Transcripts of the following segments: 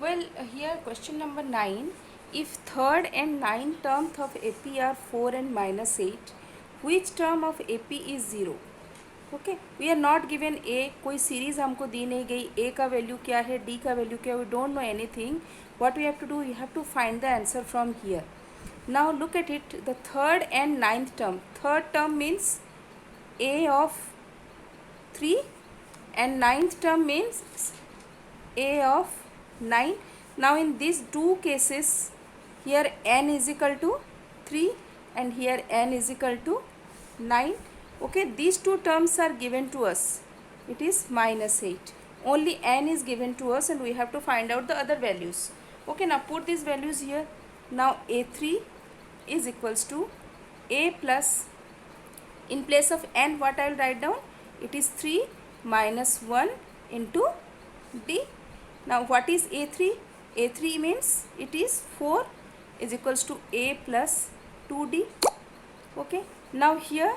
Well, here question number 9. If third and ninth terms of AP are 4 and minus 8, which term of AP is 0? Okay, we are not given a, कोई series हमको दी नहीं गई, ए का value क्या है, D का value क्या है, we don't know anything. What we have to do, you have to find the answer from here. Now look at it, the third and ninth term. Third term means a of 3 and ninth term means a of 9. Now in these two cases, here n is equal to 3 and here n is equal to 9. Okay, these two terms are given to us. It is minus 8. Only n is given to us and we have to find out the other values. Okay, now put these values here. Now a3 is equals to a plus, in place of n what I will write down, it is 3 minus 1 into d. Now what is a3? a3 means it is 4 is equals to a plus 2d. Okay, now here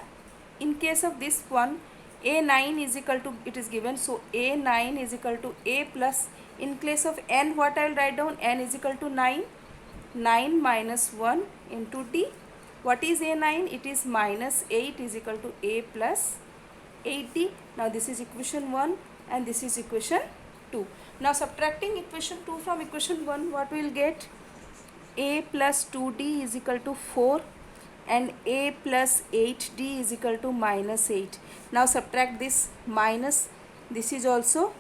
in case of this one, a9 is equal to, it is given, so a9 is equal to a plus, in place of n what I will write down, n is equal to 9, 9 minus 1 into d. What is a9? It is minus 8 is equal to a plus 8d. Now this is equation 1 and this is equation 2. Now subtracting equation 2 from equation 1, what we will get? A plus 2d is equal to 4 and a plus 8d is equal to minus 8. Now subtract this minus, this is also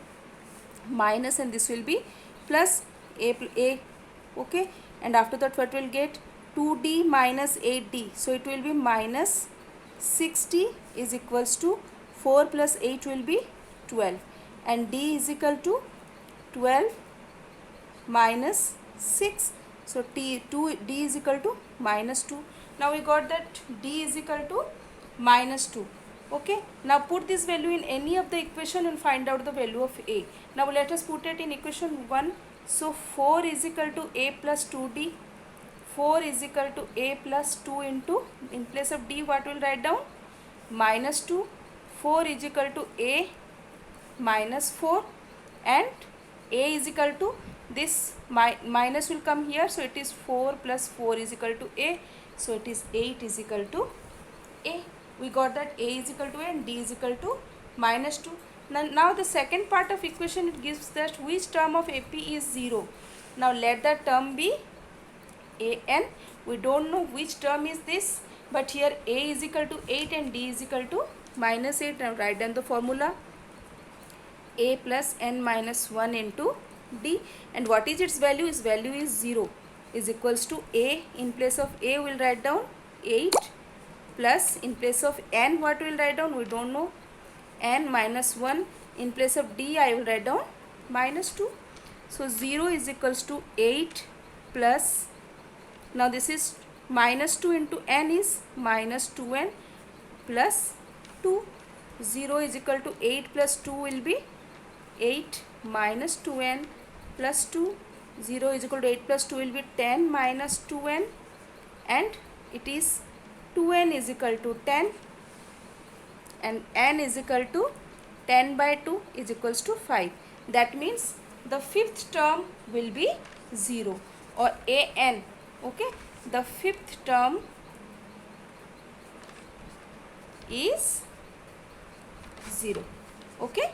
minus and this will be plus a. Okay, and after that what we will get? 2d minus 8d, so it will be minus 6d is equals to 4 plus 8 will be 12 and d is equal to 12 minus 6, so d is equal to minus 2. Now we got that d is equal to minus 2. Okay, now put this value in any of the equation and find out the value of a. Now let us put it in equation 1. So 4 is equal to a plus 2d. 4 is equal to a plus 2 into, in place of d what will write down? Minus 2. 4 is equal to a minus 4 and a is equal to, this minus will come here, so it is 4 plus 4 is equal to a, so it is 8 is equal to a. We got that a is equal to a and d is equal to minus 2. Now the second part of equation, it gives that which term of AP is 0. Now let that term be an. We don't know which term is this, but here a is equal to 8 and d is equal to minus 8. Now write down the formula, a plus n minus 1 into d, and what is its value? Its value is 0 is equals to a, in place of a we will write down 8 plus, in place of n what we will write down, we don't know, n minus 1, in place of d I will write down minus 2. So 0 is equals to 8 plus, now this is minus 2 into n is minus 2n plus 2. 0 is equal to 8 plus 2 will be 8 minus 2n plus 2. 0 is equal to 8 plus 2 will be 10 minus 2n, and it is 2n is equal to 10 and n is equal to 10 by 2 is equals to 5. That means the fifth term will be 0 or an. Okay, the fifth term is 0. Okay.